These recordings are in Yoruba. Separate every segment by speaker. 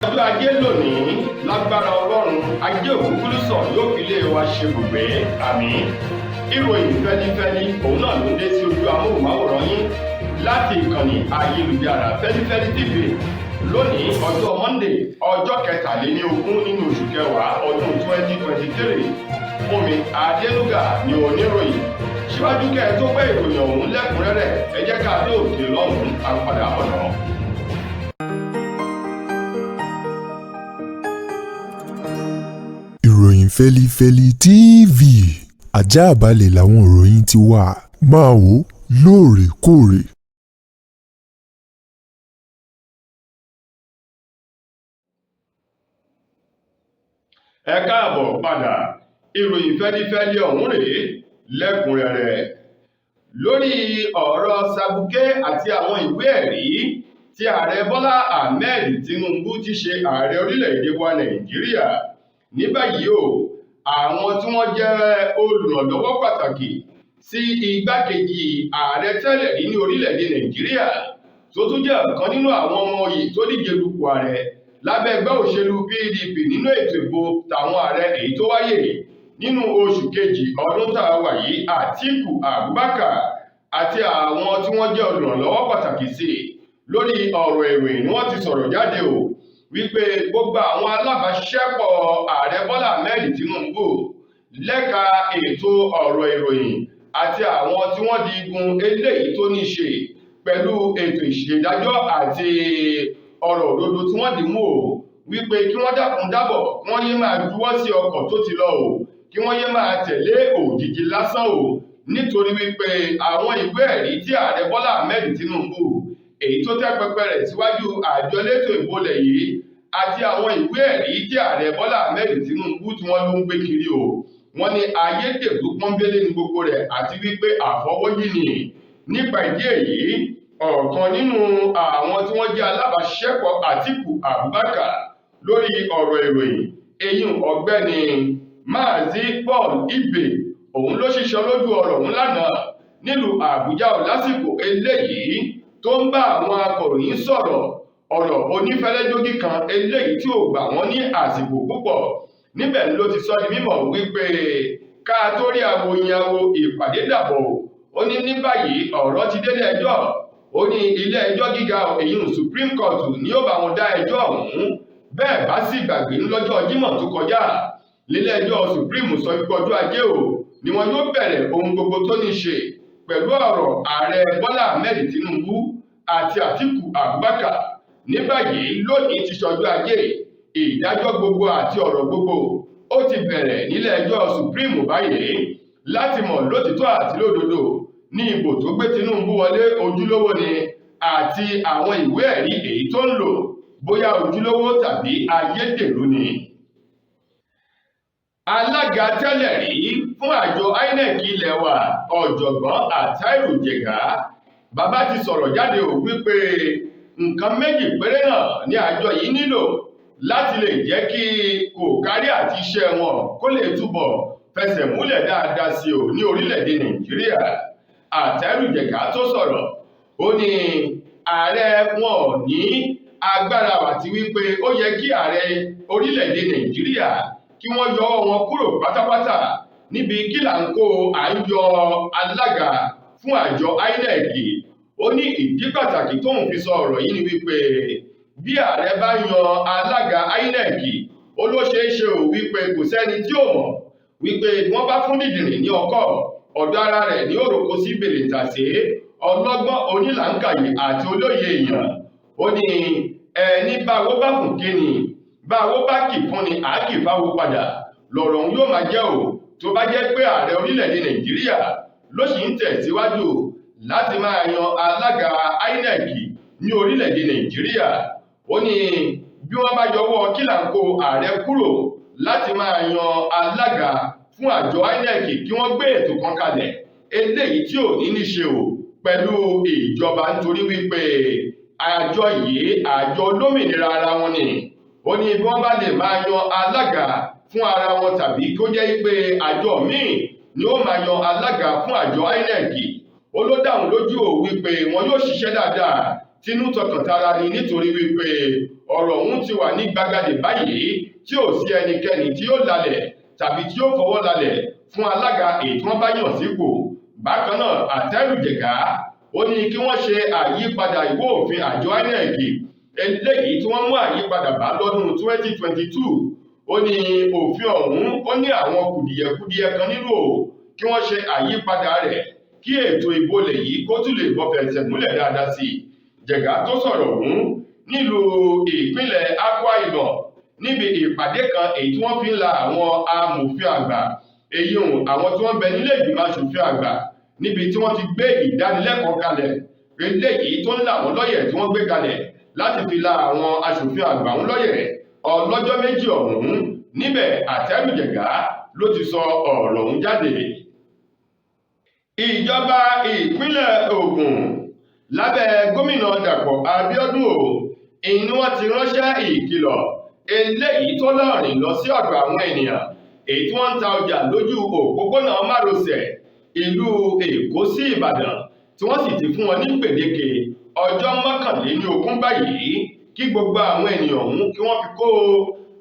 Speaker 1: ọjọ́ ajé lónìí lágbára ọlọ́run ajé òkúkúlùsọ̀ yóò fi lé wa ṣe bùgbé àmín. ìròyìn fẹ́lifẹ́li òun náà ló dé sí ojú amóhùnmáwòrán yín láti ìkànnì ayélujára Feli-feli TV lónìí ọjọ́ Monday ọjọ́ 23 nínú oṣù kẹwàá ọdún 2023. Fúnmi Adénúgà ni oníròyìn. Síwájú kẹ́ ẹ tó gbé ìròyìn ọ̀hún lẹ́kùnrẹ́rẹ́ ẹ jẹ́ ká dé òkè lọ́hùn-ún àpadà ọ̀nà.
Speaker 2: Ìròyìn Feli-feli TV àjààbálẹ̀ làwọn ìròyìn ti wà, máa wò lóòrèkóòrè.
Speaker 1: Ẹ káàbọ̀ padà, ìròyìn fẹ́lifẹ́li ọ̀hún rèé lẹ́kùnrẹ́rẹ́. Lórí ọ̀rọ̀ Sabuké àti àwọn ìwé ẹ̀rí tí ààrẹ Bọ́lá Ahmed Tinubu ti ṣe ààrẹ orílẹ̀-èdè wa Nàìjíríà. Ní báyìí o, àwọn tí wọ́n jẹ́ olùrànlọ́wọ́ pàtàkì sí igbákejì ààrẹ tẹ́lẹ̀ rí ní orílẹ̀-èdè Nàìjíríà tó tún jẹ́ ọ̀kan nínú àwọn ọmọ oyè tó díje dupò ààrẹ lábẹ́ ẹgbẹ́ òṣèlú PDP nínú ètò ìbò tàwọn ààrẹ èyí tó wáyé nínú oṣù kejì ọdún tá a wà yìí, Àtíkù Abubakar àti àwọn tí wọ́n jẹ́ olùrànlọ́wọ́ pàtàkì sí lórí ọ̀rọ̀ ìròyìn ni wọ́n ti sọ̀rọ̀ jáde o wípé gbogbo àwọn alábàáṣiṣẹ́pọ̀ ààrẹ Bọ́lá Ahmed Tinubu lẹ́ka ètò ọ̀rọ̀ ìròyìn àti àwọn tí wọ́n di igun eléyìí tó ní ṣe pẹ̀lú ètò ìṣèdájọ́ àti ọ̀rọ̀ òdodo tí wọ́n dì mú o wípé kí wọ́n dákun dábọ̀ kí wọ́n yé máa juwọ́ sí ọkọ̀ tó ti lọ o kí wọ́n yé máa tẹ̀lé òjìji lásán o nítorí wípé àwọn ìwé ẹ̀rí tí ààrẹ Bọ́lá Ahmed Tinubu èyí tó tẹ́ pẹpẹ rẹ̀ síwájú àjọ elétò ìbólẹ̀ yìí àti àwọn ìwé ẹ̀rí tí ààrẹ Bọ́lá Ahmed Tinubu tí wọ́n ló ń gbé kiri o wọ́n ní ayédèrú pọ́nbélé ní gbogbo rẹ̀ àti wípé àfọwọ́yí ni. Nípa ìdí èyí, ọ̀kan nínú àwọn tí wọ́n jẹ́ alábàáṣiṣẹ́pọ̀ Àtíkù Abubakar lórí ọ̀rọ̀ ìròyìn eyín ọ̀gbẹ́ni Mazi Paul Ibe òun ló ṣiṣọ́ lójú ọ̀rọ̀ òun lánàá nílùú Àbújá lásìkò eléyìí tó ń bá àwọn akọ̀ròyìn sọ̀rọ̀ ọ̀rọ̀ onífẹ́lẹ́jógí kan eléyìí tí ò gbà wọ́n ní àsìkò púpọ̀. Níbẹ̀ ló ti sọ di mímọ̀ wípé ká tó rí awoyinyawo ìpàdé dàbọ̀ ó ní báyìí ọ̀rọ̀ ti délé ẹjọ́ ó ní ilé ẹjọ́ gíga èyí Supreme Court ni ó bá wọn dá ẹjọ́ ọ̀hún. Bẹ́ẹ̀ bá sì gbàgbé lọ́jọ́ Jímọ̀ tó kọjá nílé ẹjọ́ Supreme sọ wípé ọjọ́ ajé o ni wọn yóò bẹ̀rẹ̀ ohun gbogbo tó ní ṣe pẹ̀lú ọ̀rọ̀ ààrẹ Bọ́lá Ahmed Tinubu àti Àtíkù Abubakar. Ní báyìí lónìí ti ṣọjọ́ ajé, ìdájọ́ gbogbo àti ọ̀rọ̀ gbogbo ó ti bẹ̀rẹ̀ nílé ẹjọ́ Supreme báyìí láti mọ̀ lótìtọ́ àti lódodo ní ìbò tó gbé Tinubu wọlé ojúlówó ni àti àwọn ìwé ẹ̀rí èyí tó ń lò bóyá ojúlówó tàbí ayédèrú ni. Alága tẹ́lẹ̀ rí fún àjọ INEC ilẹ̀ wa ọ̀jọ̀gbọ́n Àtàírù Jẹ̀gá bàbá ti sọ̀rọ̀ jáde ò wípé nǹkan méjì péré náà ni àjọ yìí nílò láti lè jẹ́ kí kò kárí àti iṣẹ́ wọn kó lè túbọ̀ fẹsẹ̀ múlẹ̀ dáadáa sí o ní orílẹ̀-èdè Nàìjíríà. Àtàírù Jẹ̀gá tó sọ̀rọ̀ ó ní ààrẹ wọn ò ní agbára àti wípé ó yẹ kí ààrẹ orílẹ̀-èdè Nàìjíríà kí wọ́n yọ wọn kúrò pátápátá níbi kílàńkó à ń yọ alága fún àjọ INEC. Ó ní ìdí pàtàkì tóun fi sọ ọ̀rọ̀ yìí ni wípé bí ààrẹ bá yan alága INEC ó ló ṣeé ṣe ò wípé kò sẹ́ni tí ò mọ̀ wípé wọ́n bá fún Dídìrín ní ọkọ̀ ọ̀dọ̀ ara rẹ̀ ní òròkó sí bèlèǹtàṣé ọlọ́gbọ́n onílàńkàyè àti olóye èèyàn. Ó ní ẹni báwo bá fún kíni báwo bá kì fún ni à kì fáwo padà lọ̀rọ̀ òun yóò máa jẹ́ o tó bá jẹ́ pé ààrẹ orílẹ̀-èdè Nàìjíríà ló sì ń tẹ̀síwájú láti máa yan alága INEC ní orílẹ̀-èdè Nàìjíríà. Ó ní bí wọ́n bá yọwọ́ kílàńkó ààrẹ kúrò láti máa yan alága fún àjọ INEC kí wọ́n gbé ètò kan kalẹ̀ eléyìí tí ò ní níṣe o pẹ̀lú ìjọba nítorí wípé àjọ yìí àjọ olómìnira ara wọn ni. Ó ní bí wọ́n bá lè máa yan alága fún ara wọn tàbí kó jẹ́ pé àjọ míì ni ó máa yan alága fún àjọ INEC ó ló dáhùn lójú ò wípé wọn yóò ṣiṣẹ́ dáadáa tinú tọkàntara ni nítorí wípé ọ̀rọ̀ ọ̀hún ti wà ní gbàgede báyìí tí ò sí ẹnikẹ́ni tí ó lalẹ̀ tàbí tí ó fọwọ́ lalẹ̀ fún alága èyí tí wọ́n bá yàn sípò. Bákan náà Àtẹ́rùjẹ̀gá ó ní kí wọ́n ṣe àyípadà ìwé òfin àjọ INEC eléyìí tí wọ́n mú àyípadà bá lọ́dún 2022. Ó ní òfin ọ̀hún ó ní àwọn kùdìẹ̀kudiẹ kan nínú kí wọ́n ṣe àyípadà rẹ̀ kí ètò ìbò lè yìí kó tún lè bọ́ fẹsẹ̀ múlẹ̀ dáadáa sí i. Jẹ̀gá tó sọ̀rọ̀ ọ̀hún nílùú ìpínlẹ̀ Akwa Ibom níbi ìpàdé kan èyí tí wọ́n fi ń la àwọn amòfin àgbà èyí àwọn tí wọ́n bẹ nílé ìgbìmọ̀ aṣòfin àgbà níbi tí wọ́n ti gbé ìdánilẹ́kọ̀ọ́ kalẹ̀ eléyìí tó ń là wọ́n lọ́yẹ̀ tí wọ́n gbé kalẹ̀ láti fi la àwọn aṣòfin àgbà ń lọ́yẹ̀ ọlọ́jọ́ méjì ọ̀hún. Níbẹ̀ Àtẹ́rùjẹ̀gá ló ti sọ ọ̀rọ̀ ọ̀hún jáde. Ìjọba ìpínlẹ̀ Ogun lábẹ́ gómìnà Dàpọ̀ Abíọ́dún ni wọ́n ti ránṣẹ́ ìkìlọ̀ eléyìí tó lọ́rìn lọ sí ọ̀dọ̀ àwọn ènìyàn èyí tí wọ́n ń ta ọjà lójú òpópónà márosẹ̀ ìlú Èkó sí Ìbàdàn tí wọ́n sì ti fún wọn ní gbèdéke ọjọ́ 21 báyìí kí gbogbo àwọn ènìyàn ọ̀hún kí wọ́n fi kó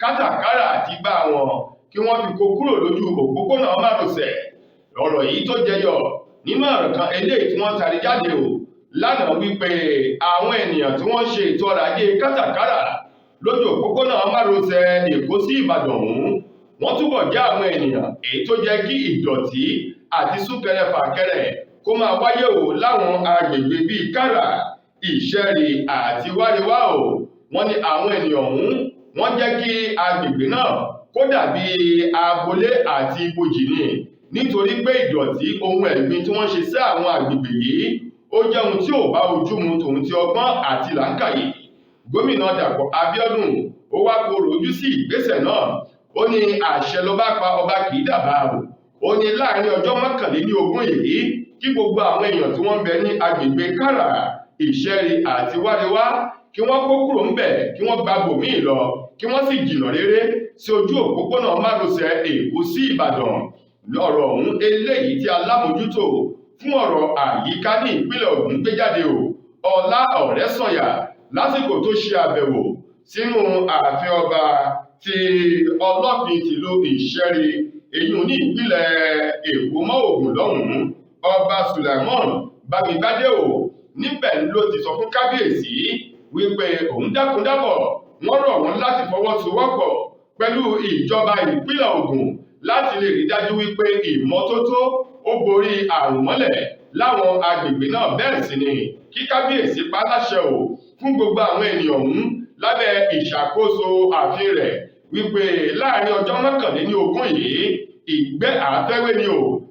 Speaker 1: kátàkárà àti igbá wọn kí wọ́n fi kó kúrò lójú òpópónà márosẹ̀. Ọ̀rọ̀ yìí tó jẹyọ nínú ọ̀rọ̀ kan eléyìí tí wọ́n tari jáde lánàá wípé àwọn ènìyàn tí wọ́n ṣe ètò ọrọ̀ ajé kátàkárà lójú òpópónà márosẹ̀ Èkó sí Ìbàdàn ọ̀hún wọ́n túbọ̀ jẹ́ àwọn ènìyàn èyí tó jẹ́ kí ìdọ̀tí àti súnkẹrẹ fàkẹrẹ kó máa wáyé láwọn agbègbè bíi Kárà, Ìṣẹ́rì àti Wáríwá wọ́n ní àwọn ènìyàn ọ̀hún wọ́n jẹ́ kí agbègbè náà kó dàbí agbolé àti ibojì ni nítorí pé ìdọ̀tí ohun ẹ̀gbin tí wọ́n ṣe sí àwọn agbègbè yìí ó jẹ́ ohun tí ò bá ojú mu tòun ti ọgbọ́n àti làákàyè. Gómìnà Dàpọ̀ Abíọ́dún ó wá korò ojú sí ìgbésẹ̀ náà. Ó ní àṣẹ ló bá pa ọba kì í dàbà ó ní láàrin ọjọ́ 21 yìí kí gbogbo àwọn èèyàn tí wọ́n ń bẹ ní agbègbè Kárà, Ìṣẹ́rì àti Wáríwá kí wọ́n kó kúrò ńbẹ̀ kí wọ́n gba bòmíì lọ kí wọ́n sì jìnnà réré sí ojú òpópónà márosẹ̀ Èkó sí Ìbàdàn. Lọ́rọ̀ ọ̀hún eléyìí tí alámòjútó fún ọ̀rọ̀ àyíká ní ìpínlẹ̀ Ògùn gbé jáde Ọlá Ọ̀rẹ́sànyà lásìkò tó ṣe àbẹ̀wò sínú ààfin ọba ti Ọlọ́fin tìlú Ìṣẹ́rì èyí ní ìpínlẹ̀ Èkó mọ́ Ògùn lọ́hùn-ún ọba Sulaimon Bámigbádé níbẹ̀ ló ti sọ fún kábíyèsí wípé òun dákúndábọ̀ wọ́n rọ̀ wọ́n láti fọwọ́sowọ́pọ̀ pẹ̀lú ìjọba ìpínlẹ̀ Ògùn láti lè rí dájú wípé ìmọ́tótó ó borí àrùn mọ́lẹ̀ láwọn agbègbè náà. Bẹ́ẹ̀ sì ni kí kábíyèsí pa láṣẹ fún gbogbo àwọn ènìyàn ọ̀hún lábẹ́ ìṣàkóso ààfin rẹ̀ wípé láàrin ọjọ́ 21 yìí ìgbẹ́ àfẹ́wé ni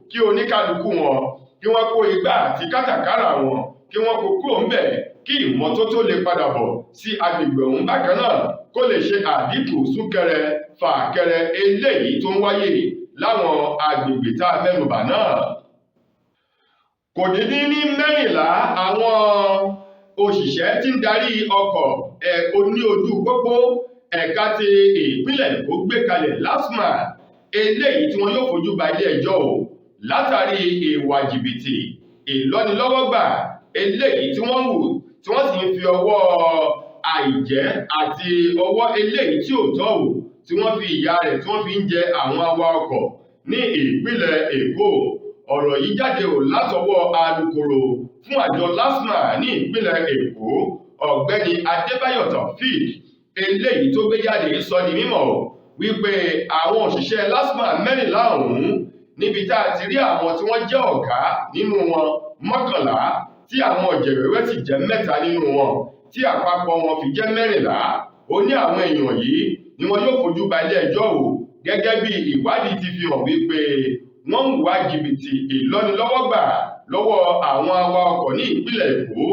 Speaker 1: kí oníkálukú wọn kí wọ́n kó igbá àti kátàkárà wọn kí wọ́n kó kúrò ńbẹ̀ kí ìmọ́tótó lè padà bọ̀ sí agbègbè ọ̀hún. Bákan náà kó lè ṣe àdínkù súnkẹrẹ fàkẹrẹ eléyìí tó ń wáyé láwọn agbègbè tá a mẹ́nubà náà. Kò dín ní 14 àwọn òṣìṣẹ́ tí ń darí ọkọ̀ oní ojú pópó ẹ̀ka ti ìpínlẹ̀ Èkó gbé kalẹ̀ Lasma eléyìí tí wọn yóò fojú ba ilé ẹjọ́ látàrí ìwà jìbìtì ìlọ́nilọ́wọ́gbà eléyìí tí wọ́n hù tí wọ́n sì ń fi ọwọ́ àìjẹ́ àti ọwọ́ eléyìí tí ò tọ́ tí wọ́n fi ìyà rẹ̀ tí wọ́n fi ń jẹ àwọn awakọ̀ ní ìpínlẹ̀ Èkó. Ọ̀rọ̀ yìí jáde látọwọ́ alukoro fún àjọ Lasma ní ìpínlẹ̀ Èkó ọ̀gbẹ́ni Adébáyọ̀ Taofik eléyìí tó gbé jáde sọ di mímọ̀ wípé àwọn òṣìṣẹ́ Lasma 14 ọ̀hún níbi tá a ti rí àwọn tí wọ́n jẹ́ ọ̀gá nínú wọn 11 tí àwọn ọ̀jẹ̀wẹ́wẹ́ sì jẹ́ 3 nínú wọn tí àpapọ̀ wọn fi jẹ́ 14. Ó ní àwọn èèyàn yìí ni wọn yóò fojú ba ilé ẹjọ́ gẹ́gẹ́ bí ìwádìí ti fi hàn wípé wọ́n ń wá jìbìtì ìlọ́nilọ́wọ́gbà lọ́wọ́ àwọn awakọ̀ ní ìpínlẹ̀ Èkó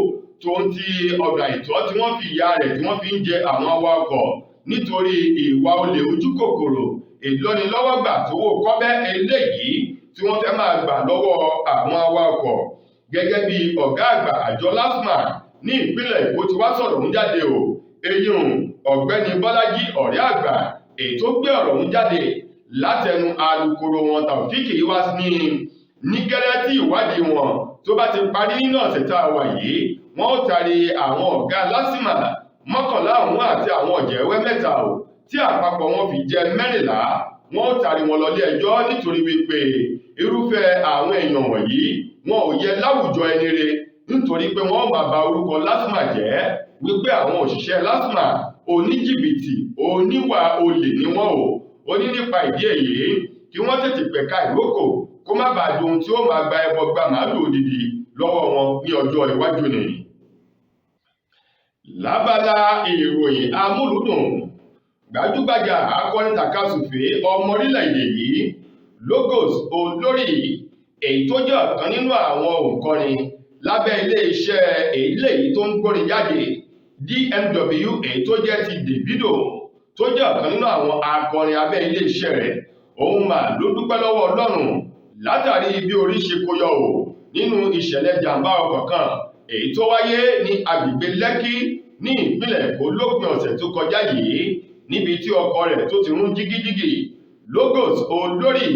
Speaker 1: tó ń ti ọ̀dà ìtọ́ tí wọ́n fi ìyà rẹ̀ tí wọ́n fi ń jẹ àwọn awakọ̀ nítorí ìwà olè ojú kòkòrò ìlọ́nilọ́wọ́gbà tó wó kọ́bẹ́ eléyìí tí wọ́n fẹ́ máa gbà lọ́wọ́ àwọn awakọ̀. Gẹ́gẹ́ bí ọ̀gá àgbà àjọ Lasma ní ìpínlẹ̀ Èkó ti wá sọ̀rọ̀ ń jáde ọ̀gbẹ́ni Bọ́lájí ọ̀rẹ́ àgbà èyí tó gbé ọ̀rọ̀ ń jáde látẹnu alukoro wọn Taofik wá ní gẹ́rẹ́ tí ìwádìí wọn tó bá ti parí nínú ọ̀sẹ̀ tá a wà yìí wọ́n ó taari àwọn ọ̀gá Lasma 11 ọ̀hún àti àwọn ọ̀jẹ̀wẹ́ 3 tí àpapọ̀ wọn fi jẹ́ 14. Wọ́n ó taari wọn lọ ilé ẹjọ́ nítorí wípé irúfẹ́ àwọn èèyàn wọ̀nyí wọn ò yẹ láwùjọ ẹni rere, nítorí pé wọ́n máa ba orúkọ Lasma jẹ́ wípé àwọn òṣìṣẹ́ Lasma oníjìbìtì oníwà olè ni wọ́n ó ní nípa ìdí èyí kí wọ́n tètè pẹ̀ka ìrókò kó má bàa di ohun tí ó máa gba ẹbọ gba màálù odidi lọ́wọ́ wọn ní ọjọ́ iwájú ni. Lábala ìròyìn amúlùdùn, gbajúgbajà akọrin tàkasùfé ọmọ orílẹ̀-èdè yìí Logos Olórí, èyí tó jẹ́ ọ̀kan nínú àwọn òǹkọrin lábẹ́ ilé-iṣẹ́ èyí tó ń gbórin jáde DMW, èyí tó jẹ́ ti Davido, tó jẹ́ ọ̀kan nínú àwọn akọrin abẹ́ ilé-iṣẹ́ rẹ̀, òun mà ló dúpẹ́ lọ́wọ́ Ọlọ́run látàrí bí orí ṣe kó yọ nínú ìṣẹ̀lẹ̀ jàǹbá ọkọ̀ kan èyí tó wáyé ní agbègbè Lẹ́kì ní ìpínlẹ̀ Èkó lópin ọ̀sẹ̀ tó kọjá yìí, níbi tí ọkọ̀ rẹ̀ tó ti rún jigijigi. Logos Olórí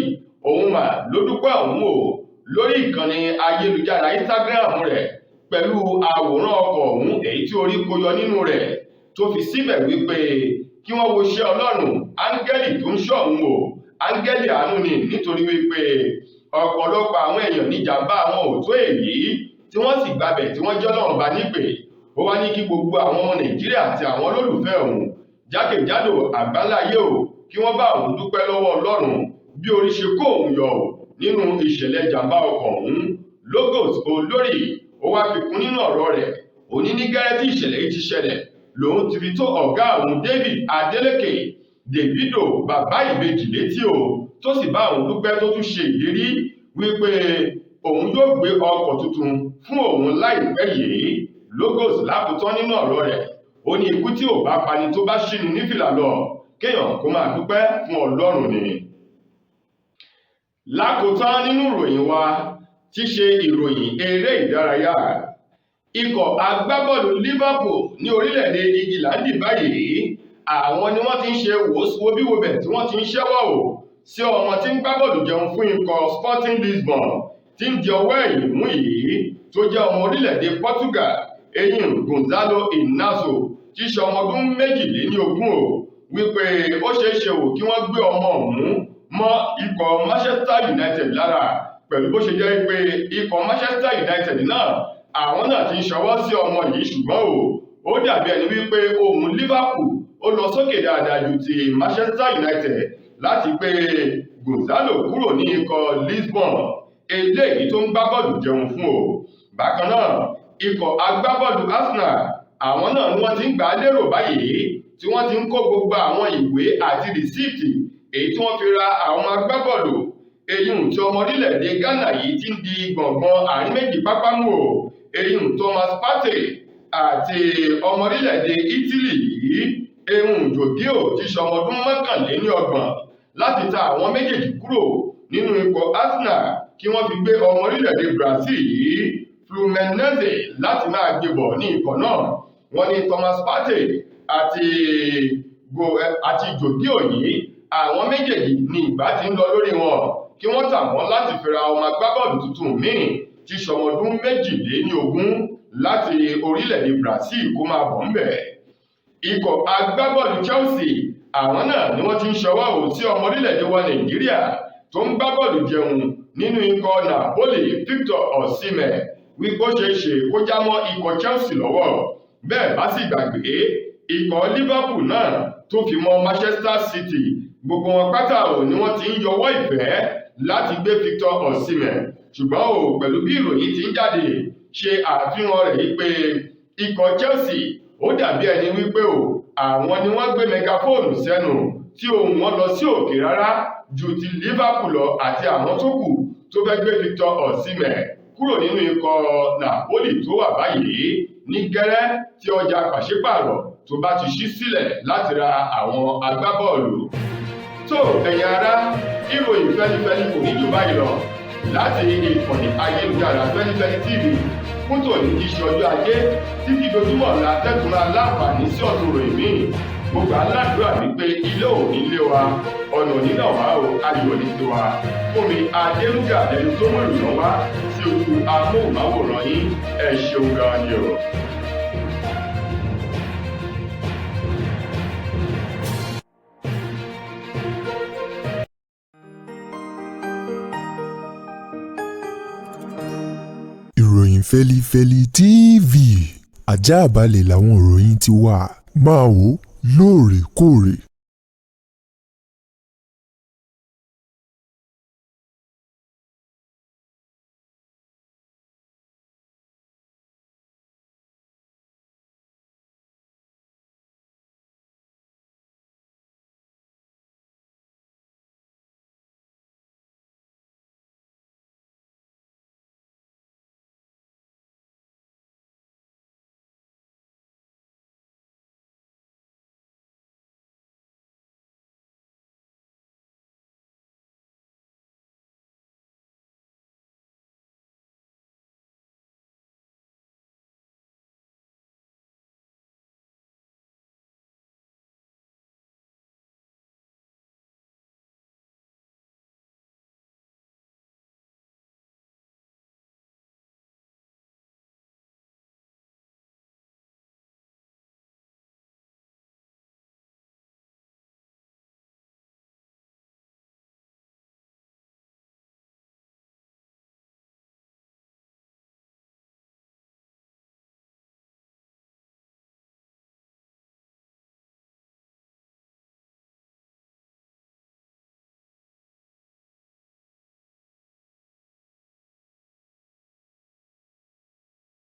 Speaker 1: òun mà ló dúpẹ́ ọ̀hún lórí ìkànnì ayélujára Instagram rẹ̀ pẹ̀lú àwòrán ọkọ̀ ọ̀hún èyí tí orí kó yọ nínú rẹ̀, tó fi síbẹ̀ wípé kí wọ́n wo iṣẹ́ Ọlọ́run, áńgẹ́lì tó ń ṣọ́ òun áńgẹ́lì àánú ni, nítorí wípé ọ̀pọ̀lọpọ̀ àwọn èèyàn ní jàǹbá àwọn ò tó èyí tí wọ́n sì gbabẹ̀ tí wọ́n jẹ́ Ọlọ́run bá nípè. Ó wá ní kí gbogbo àwọn ọmọ Nàìjíríà àti àwọn olólùfẹ́ òun jákèjádò àgbáláyé kí wọ́n bá òun dúpẹ́ lọ́wọ́ Ọlọ́run bí orí ṣe kó òun yọ nínú ìṣẹ̀lẹ̀ jàǹbá ọkọ̀ ọ̀hún. Logos Olórí ó wá fi kún nínú ọ̀rọ̀ rẹ̀, ó ní ní gẹ́rẹ́ tí ìṣẹ̀lẹ̀ yìí ti ṣẹlẹ̀ lòun ti fi tó ọ̀gá òun David Adeleke Davido bàbá ìbejì létí tó sì bá òun dúpẹ́, tó tún ṣe ìlérí wípé òun yóò gbé ọkọ̀ tuntun fún òun láìpẹ́ yìí. Logos lákòótán nínú ọ̀rọ̀ rẹ̀, ó ní ikú tí ò bá pani tó bá ṣíni nífìlà lọ, kéèyàn kó máa dúpẹ́ fún Ọlọ́run ni. Lákòótán nínú ìròyìn wa tí ṣe ìròyìn eré ìdárayá, ikọ̀ agbábọ́ọ̀lù Liverpool ní orílẹ̀-èdè England báyìí, àwọn ni wọ́n ti ń ṣe wòbíwòbẹ̀ tí wọ́n ti ń ṣẹ́wọ́ sí ọmọ tí ń gbábọ́ọ̀lù jẹun fún ikọ̀ Sporting Lisbon tí ń di ọwọ́ ẹ̀yìn mú yìí, tó jẹ́ ọmọ orílẹ̀-èdè Portugal, Gonzalo Inácio, tí ṣe ọmọ ọdún 22 wípé ó ṣeéṣe kí wọ́n gbé ọmọ ọ̀hún mọ́ ikọ̀ Manchester United lára, pẹ̀lú bó ṣe jẹ́ pé ikọ̀ Manchester United náà àwọn náà ti ń ṣọwọ́ sí ọmọ yìí, ṣùgbọ́n ó dàbí ẹni wípé ohùn Liverpool ó lọ sókè dáadáa ju ti Manchester United láti gbé Gonzalo kúrò ní ikọ̀ Lisbon eléyìí tó ń gbá bọ́ọ̀lù jẹun fún Bákan náà, ikọ̀ agbábọ́ọ̀lù Arsenal àwọn náà ni wọ́n ti ń gbà á lérò báyìí, tí wọ́n ti ń kó gbogbo àwọn ìwé àti rìsíìtì èyí tí wọ́n fi ra àwọn agbábọ́ọ̀lù eyín tí ọmọ orílẹ̀-èdè Ghana yìí ti ń di gbọ̀ngàn àárín méjì pápá mú eyín Thomas Partey àti ọmọ orílẹ̀-èdè Italy yìí ehun Jorginho ti ṣọmọ ọdún 31 láti ta àwọn méjèèjì kúrò nínú ikọ̀ Arsenal kí wọ́n fi gbé ọmọ orílẹ̀-èdè Brazil yìí Fluminense láti máa gbé bọ̀ ní ikọ̀ náà. Wọ́n ní Thomas Partey àti Jorginho yìí, àwọn méjèèjì ní ìgbà tí ń lọ lórí wọn kí wọ́n tà wọ́n láti fi ra ọmọ agbábọ́ọ̀lù tuntun míì tí ṣọmọ ọdún 22 láti orílẹ̀-èdè Brazil kó máa bọ̀ ńbẹ̀. Ikọ̀ agbábọ́ọ̀lù Chelsea àwọn náà ni wọ́n ti ń ṣọwọ́ sí ọmọ orílẹ̀-èdè wa Nàìjíríà tó ń gbá bọ́ọ̀lù jẹun nínú ikọ̀ Napoli Victor Osimhen wípé ó ṣeéṣe kó já mọ́ ikọ̀ Chelsea lọ́wọ́. Bẹ́ẹ̀ bá sì gbàgbé, ikọ̀ Liverpool náà tó fi mọ́ Manchester City, gbogbo wọn pátá ni wọ́n ti ń yọwọ́ ìfẹ́ láti gbé Victor Osimhen, ṣùgbọ́n pẹ̀lú bí ìròyìn ti ń jáde ṣe àfihàn rẹ̀ wípé ikọ̀ Chelsea ó dàbí ẹni wípé àwọn ni wọ́n gbé mẹgafóònù sẹ́nu tí ohùn wọn lọ sí òkè rárá ju ti Liverpool lọ àti àwọn tó kù tó fẹ́ gbé Victor Osimhen kúrò nínú ikọ̀ Napoli tó wà báyìí ní gẹ́rẹ́ tí ọjà pàṣípààrọ̀ tó bá ti ṣí sílẹ̀ láti ra àwọn agbábọ́ọ̀lù. tó ẹ̀yin ará, ìròyìn Feli-feli kò ní jù báyìí lọ láti ìkànnì ayélujára Feli-feli TV fún tòní kí ṣe ọjọ́ ajé títí dojúmọ́ la tẹ́tùmọ́ aláǹfààní sí ọ̀tún ròyìn míì. Gbogbo aládùúrà wípé ilé ò ní lé wa, ọ̀nà nínà wá ayọ̀ ní tiwa. Fúnmi Adélúgà lẹni tó mú ìrìnà wá sí sí ojú amóhùnmáwòrán yín. Ẹ ṣeun gan ni o.
Speaker 2: Ìròyìn Feli-feli TV àjààbálẹ̀ làwọn ìròyìn ti wà. Máa wò lóòrèkóòrè.